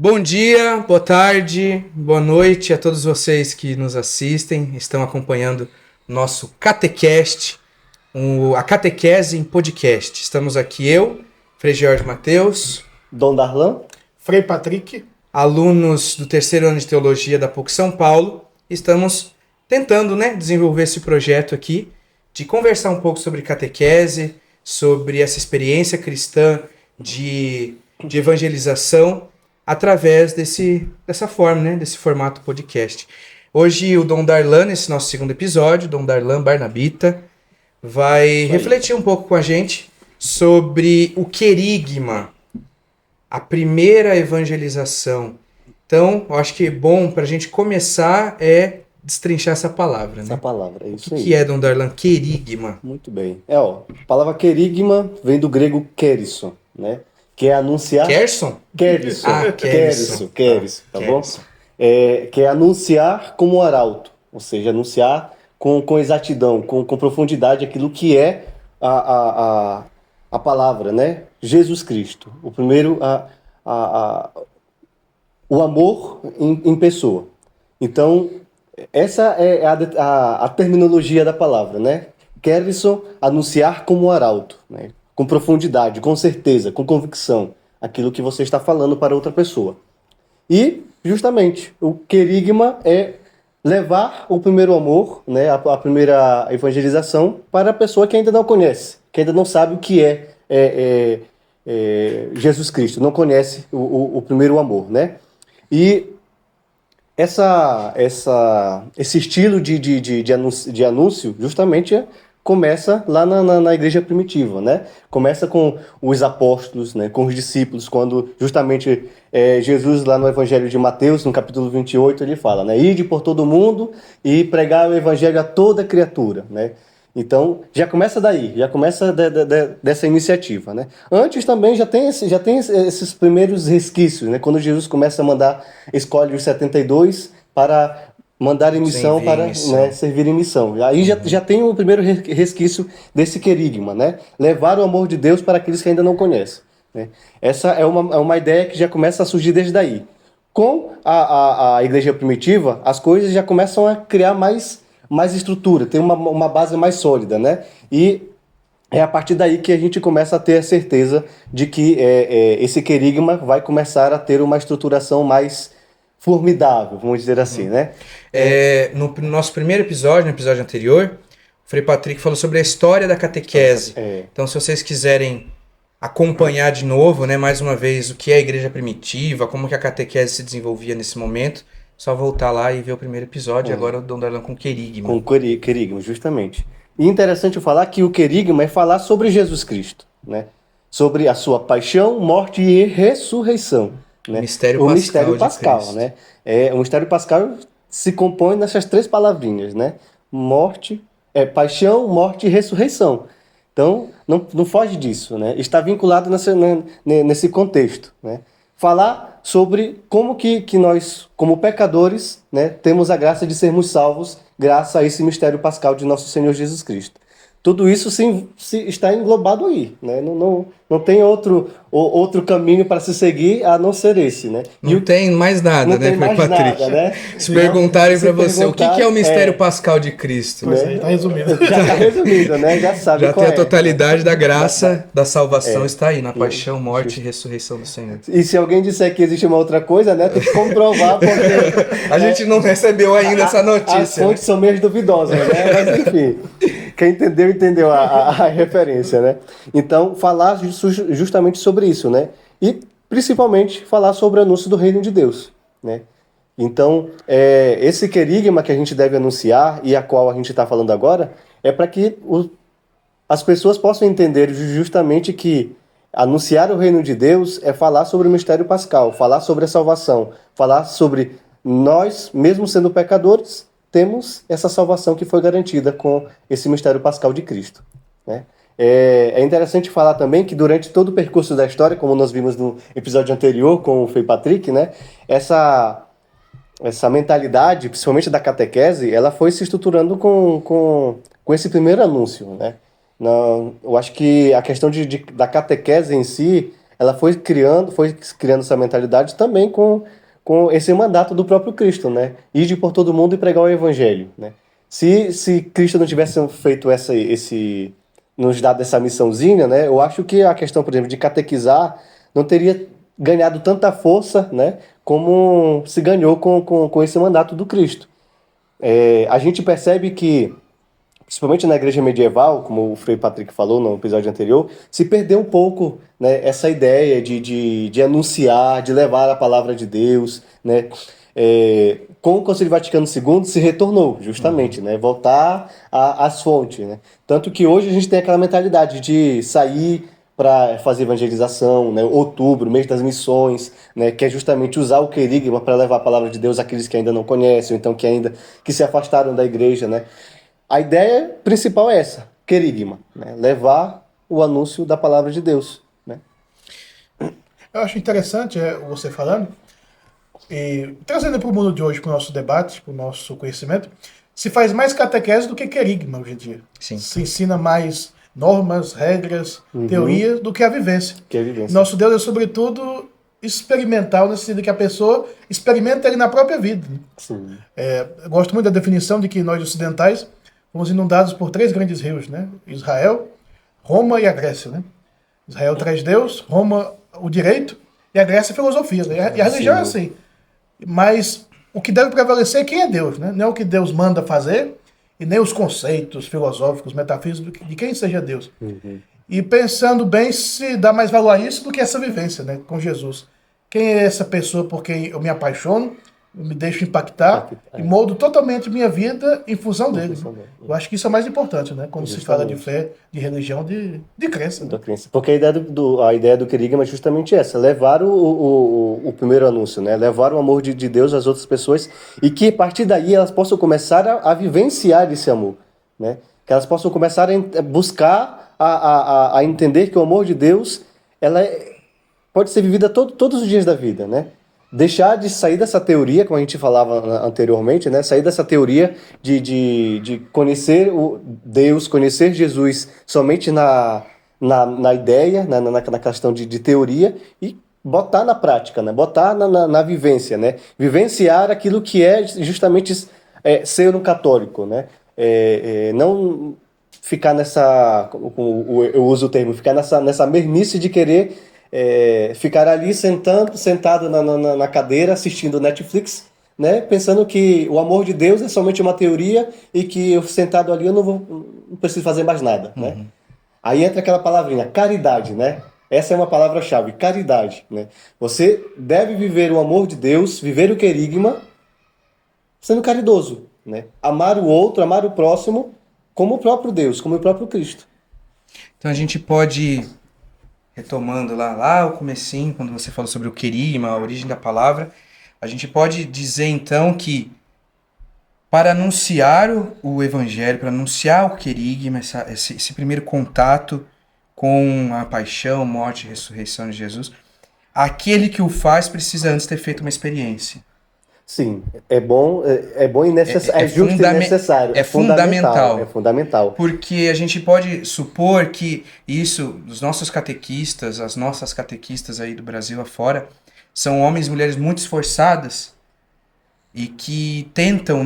Bom dia, boa tarde, boa noite a todos vocês que nos assistem, estão acompanhando nosso Catecast, a Catequese em Podcast. Estamos aqui eu, Frei Jorge Mateus, Dom Darlan, Frei Patrick, alunos do terceiro ano de Teologia da PUC São Paulo. Estamos tentando, desenvolver esse projeto aqui, de conversar um pouco sobre catequese, sobre essa experiência cristã de evangelização, através dessa forma, desse formato podcast. Hoje o Dom Darlan, nesse nosso segundo episódio, Dom Darlan Barnabita, vai refletir um pouco com a gente sobre o querigma, a primeira evangelização. Então, eu acho que é bom para a gente começar destrinchar essa palavra. Essa palavra, é isso aí. O que é, Dom Darlan, querigma? Muito bem. A palavra querigma vem do grego kérisson, né? Que é anunciar... Kérisson? Kérisson. Kérisson, tá bom? Kérisson. Que é anunciar como arauto, ou seja, anunciar com exatidão, com profundidade aquilo que é a palavra, né? Jesus Cristo. O primeiro, o amor em pessoa. Então, essa é a terminologia da palavra, né? Kérisson, anunciar como arauto, né? Com profundidade, com certeza, com convicção, aquilo que você está falando para outra pessoa. E, justamente, o querigma é levar o primeiro amor, né, a primeira evangelização, para a pessoa que ainda não conhece, que ainda não sabe o que é Jesus Cristo, não conhece o primeiro amor, né? E esse estilo de anúncio, justamente, começa lá na igreja primitiva, né? Começa com os apóstolos, né? Com os discípulos, quando justamente Jesus, lá no Evangelho de Mateus, no capítulo 28, ele fala, né? Ide por todo mundo e pregar o Evangelho a toda criatura, né? Então, já começa daí, já começa dessa iniciativa, né? Antes também já tem esses primeiros resquícios, né? Quando Jesus começa a mandar, escolhe os 72 para mandar em missão, servir em missão. Aí já tem o primeiro resquício desse querigma, né? Levar o amor de Deus para aqueles que ainda não conhecem, né? Essa é uma ideia que já começa a surgir desde daí. Com a igreja primitiva, as coisas já começam a criar mais estrutura, tem uma base mais sólida, né? E é a partir daí que a gente começa a ter a certeza de que esse querigma vai começar a ter uma estruturação mais formidável, vamos dizer assim, né? No nosso primeiro episódio, no episódio anterior, o Frei Patrick falou sobre a história da catequese. Então, se vocês quiserem acompanhar de novo, né, mais uma vez, o que é a igreja primitiva, como que a catequese se desenvolvia nesse momento, só voltar lá e ver o primeiro episódio. Agora o Dom Darlan com querigma. Com querigma, justamente. E interessante eu falar que o querigma é falar sobre Jesus Cristo, né? Sobre a sua paixão, morte e ressurreição. Né? O mistério pascal, né? O mistério pascal se compõe nessas três palavrinhas, né? Paixão, morte e ressurreição. Então, não foge disso, né? Está vinculado nesse contexto, né? Falar sobre como que nós, como pecadores, né, temos a graça de sermos salvos graças a esse mistério pascal de nosso Senhor Jesus Cristo. Tudo isso está englobado aí, né? Não tem outro caminho para se seguir a não ser esse, né? Não tem mais nada, né, Patrick? Nada, né? Se perguntarem para você o que é o mistério pascal de Cristo, Pois aí, tá resumido. Já está resumido, né? Já sabe já qual tem a totalidade da graça da salvação está aí, na paixão, morte Justo. e ressurreição do Senhor. E se alguém disser que existe uma outra coisa, né, tem que comprovar, porque a gente não recebeu ainda essa notícia. As fontes são meio duvidosas, né? Mas enfim, quem entendeu a referência, né? Então, falar justamente sobre isso, né? E principalmente falar sobre o anúncio do reino de Deus, né? Então, esse querigma que a gente deve anunciar e a qual a gente está falando agora é para que as pessoas possam entender justamente que anunciar o reino de Deus é falar sobre o mistério pascal, falar sobre a salvação, falar sobre nós, mesmo sendo pecadores, temos essa salvação que foi garantida com esse mistério pascal de Cristo, né? É interessante falar também que durante todo o percurso da história, como nós vimos no episódio anterior com o Frei Patrick, né, essa mentalidade, principalmente da catequese, ela foi se estruturando com esse primeiro anúncio, né? Eu acho que a questão da catequese em si, ela foi criando essa mentalidade também com esse mandato do próprio Cristo, né? Ide por todo mundo e pregar o evangelho, né? Se Cristo não tivesse feito nos dado essa missãozinha, né? Eu acho que a questão, por exemplo, de catequizar não teria ganhado tanta força, né? Como se ganhou com esse mandato do Cristo. A gente percebe que, principalmente na igreja medieval, como o Frei Patrick falou no episódio anterior, se perdeu um pouco, né, essa ideia de anunciar, de levar a palavra de Deus, né? Com o Concílio Vaticano II se retornou, justamente, né? Voltar às fontes, né? Tanto que hoje a gente tem aquela mentalidade de sair para fazer evangelização, né? Outubro, mês das missões, né? Que é justamente usar o querigma para levar a palavra de Deus àqueles que ainda não conhecem, ou então que se afastaram da igreja, né? A ideia principal é essa, querigma, né? Levar o anúncio da palavra de Deus, né? Eu acho interessante você falando, e trazendo para o mundo de hoje, para o nosso debate, para o nosso conhecimento, se faz mais catequese do que querigma hoje em dia. Sim. Se ensina mais normas, regras, teorias do que a vivência. Nosso Deus é, sobretudo, experimental, nesse sentido que a pessoa experimenta ele na própria vida. Sim. Eu gosto muito da definição de que nós ocidentais fomos inundados por 3 grandes rios, né? Israel, Roma e a Grécia, né? Israel traz Deus, Roma o direito e a Grécia a filosofia, né? E a religião é assim. Mas o que deve prevalecer é quem é Deus, né? Não é o que Deus manda fazer e nem os conceitos filosóficos, metafísicos de quem seja Deus. E pensando bem, se dá mais valor a isso do que essa vivência, né, com Jesus. Quem é essa pessoa por quem eu me apaixono, eu me deixo impactar e moldo totalmente minha vida em função dele. Eu acho que isso é mais importante, né? Quando se fala de fé, de religião, de crença. Né? Porque a ideia do querigma é justamente essa, levar o primeiro anúncio, né? Levar o amor de Deus às outras pessoas e que a partir daí elas possam começar a vivenciar esse amor, né? Que elas possam começar a buscar, a entender que o amor de Deus pode ser vivida todos os dias da vida, né? Deixar de sair dessa teoria, como a gente falava anteriormente, né? Sair dessa teoria de conhecer Deus, conhecer Jesus somente na ideia, na questão de teoria, e botar na prática, né? Botar na vivência, né? Vivenciar aquilo que é justamente ser um católico, né? Não ficar eu uso o termo, ficar nessa mermice de querer ficar ali sentado na cadeira assistindo Netflix, né, pensando que o amor de Deus é somente uma teoria e que eu sentado ali eu não preciso fazer mais nada, né? Aí entra aquela palavrinha, caridade, né? Essa é uma palavra-chave, caridade, né? Você deve viver o amor de Deus, viver o querigma, sendo caridoso, né? Amar o outro, amar o próximo como o próprio Deus, como o próprio Cristo. Então a gente pode, retomando lá o comecinho, quando você falou sobre o querigma, a origem da palavra, a gente pode dizer então que para anunciar o evangelho, para anunciar o querigma, esse primeiro contato com a paixão, morte e ressurreição de Jesus, aquele que o faz precisa antes ter feito uma experiência. Sim, é bom e necessário, justo e necessário. É fundamental. É fundamental. Porque a gente pode supor que isso, os nossos catequistas, as nossas catequistas aí do Brasil afora, são homens e mulheres muito esforçadas e que tentam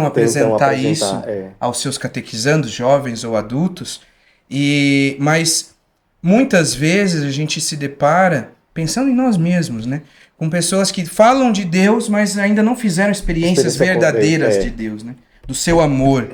apresentar isso aos seus catequizandos, jovens ou adultos, mas muitas vezes a gente se depara, pensando em nós mesmos, né? Com pessoas que falam de Deus, mas ainda não fizeram experiências verdadeiras de Deus, né? Do seu amor.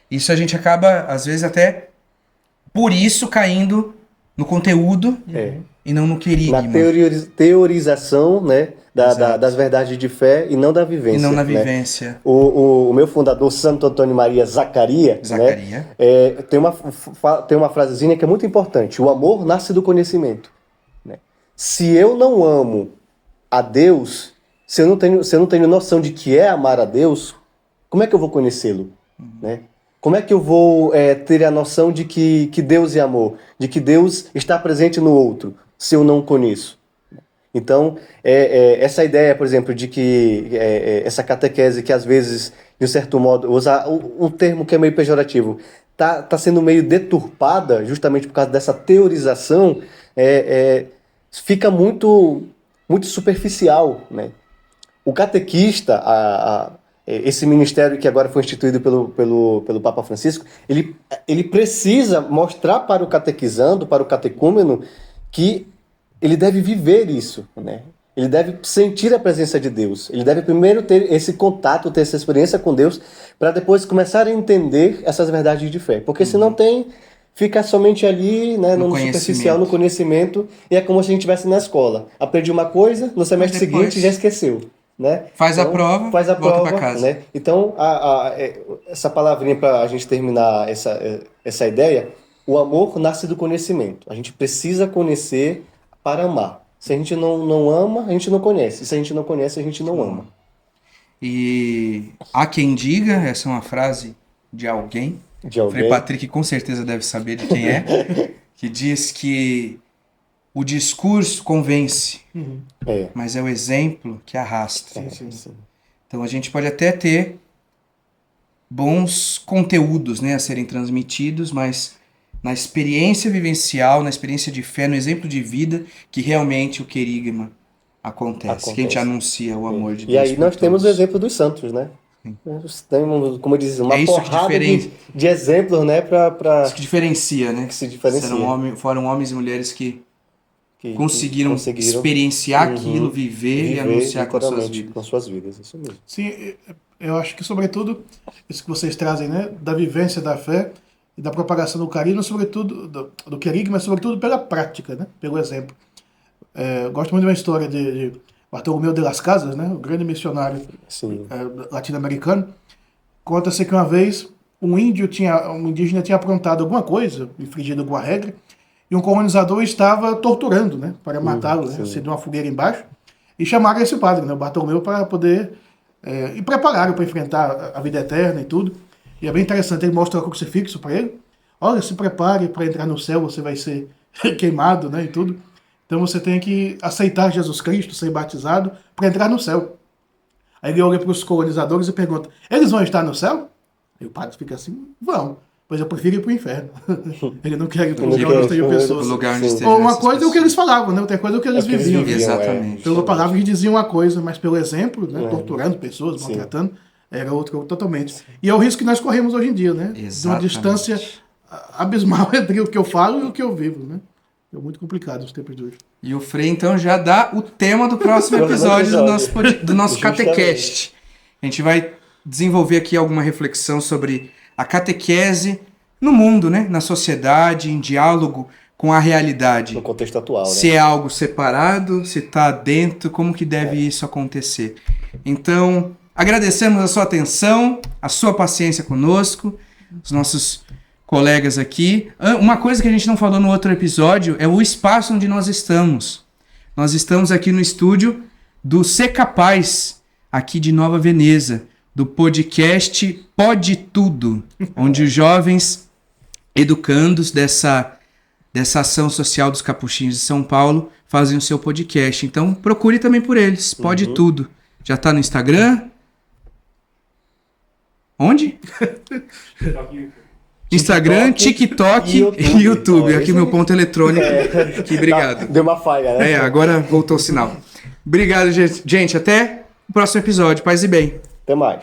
Isso a gente acaba, às vezes, até por isso caindo no conteúdo e não no querigma. Na teorização, né, das verdades de fé e não da vivência. E não na né? vivência. O meu fundador, Santo Antônio Maria Zaccaria. Né, tem uma frasezinha que é muito importante. O amor nasce do conhecimento. Né? Se eu não amo a Deus, se eu não tenho noção de que é amar a Deus, como é que eu vou conhecê-lo? Né? Como é que eu vou ter a noção de que Deus é amor? De que Deus está presente no outro, se eu não o conheço? Então, essa ideia, por exemplo, de que essa catequese que às vezes, de um certo modo, usar um termo que é meio pejorativo, tá sendo meio deturpada justamente por causa dessa teorização, fica muito, muito superficial, né? O catequista, esse ministério que agora foi instituído pelo Papa Francisco, ele precisa mostrar para o catequizando, para o catecúmeno, que ele deve viver isso, né? Ele deve sentir a presença de Deus. Ele deve primeiro ter esse contato, ter essa experiência com Deus, para depois começar a entender essas verdades de fé. Porque se não tem, fica somente ali, né, no superficial, no conhecimento, e é como se a gente estivesse na escola. Aprendi uma coisa, no semestre seguinte já esqueceu. Né? Faz a prova, volta para casa. Né? Então, essa palavrinha para a gente terminar essa ideia, o amor nasce do conhecimento. A gente precisa conhecer para amar. Se a gente não ama, a gente não conhece. E se a gente não conhece, a gente não ama. E há quem diga, essa é uma frase de alguém, Frei Patrick com certeza deve saber de quem é, que diz que o discurso convence, mas é o exemplo que arrasta. Sim. Então a gente pode até ter bons conteúdos, né, a serem transmitidos, mas na experiência vivencial, na experiência de fé, no exemplo de vida, que realmente o querigma acontece. Que a gente anuncia o amor de Deus. E aí nós temos o exemplo dos santos, né? Nós temos, como diz, uma porrada de exemplos, né? Isso que diferencia, né? Que se diferencia. Foram homens e mulheres que conseguiram experienciar aquilo, viver e anunciar com suas vidas. Isso mesmo. Sim, eu acho que, sobretudo, isso que vocês trazem, né? Da vivência da fé e da propagação do carisma, sobretudo, do querigma, mas sobretudo pela prática, né? Pelo exemplo. Eu gosto muito de uma história de Bartolomeu de las Casas, né? O grande missionário latino-americano. Conta-se que uma vez um indígena tinha aprontado alguma coisa, infringido alguma regra, e um colonizador estava torturando, né? Para matá-lo, né? Acendeu uma fogueira embaixo, e chamaram esse padre, né? O Bartolomeu, para poder... e prepararam para enfrentar a vida eterna e tudo. E é bem interessante, ele mostra o crucifixo para ele. Olha, se prepare para entrar no céu, você vai ser queimado, né, e tudo. Então você tem que aceitar Jesus Cristo, ser batizado, para entrar no céu. Aí ele olha para os colonizadores e pergunta, eles vão estar no céu? E o padre fica assim, vão. Pois eu prefiro ir para o inferno. Ele não quer ir para o lugar onde estejam pessoas. Uma coisa é o que eles falavam, né? Outra coisa é o que eles viviam. Exatamente. Pela palavra eles diziam uma coisa, mas pelo exemplo, né, torturando pessoas, maltratando, era outra totalmente. E é o risco que nós corremos hoje em dia, né? Exatamente. De uma distância abismal entre o que eu falo e o que eu vivo, né? É muito complicado os tempos de hoje. E o Frei, então, já dá o tema do próximo episódio do nosso Catecast. A gente vai desenvolver aqui alguma reflexão sobre a catequese no mundo, né? Na sociedade, em diálogo com a realidade. No contexto atual, né? Se é algo separado, se está dentro, como que deve isso acontecer. Então, agradecemos a sua atenção, a sua paciência conosco, os nossos colegas aqui. Uma coisa que a gente não falou no outro episódio é o espaço onde nós estamos. Nós estamos aqui no estúdio do Ser Capaz, aqui de Nova Veneza, do podcast Pode Tudo, onde os jovens educandos dessa ação social dos Capuchinhos de São Paulo fazem o seu podcast. Então procure também por eles, Pode Tudo. Já está no Instagram? Onde? Instagram, TikTok e YouTube. Aqui meu ponto eletrônico. Aqui, obrigado. Deu uma falha, né? Agora voltou o sinal. Obrigado, gente. Até o próximo episódio. Paz e bem. Até mais.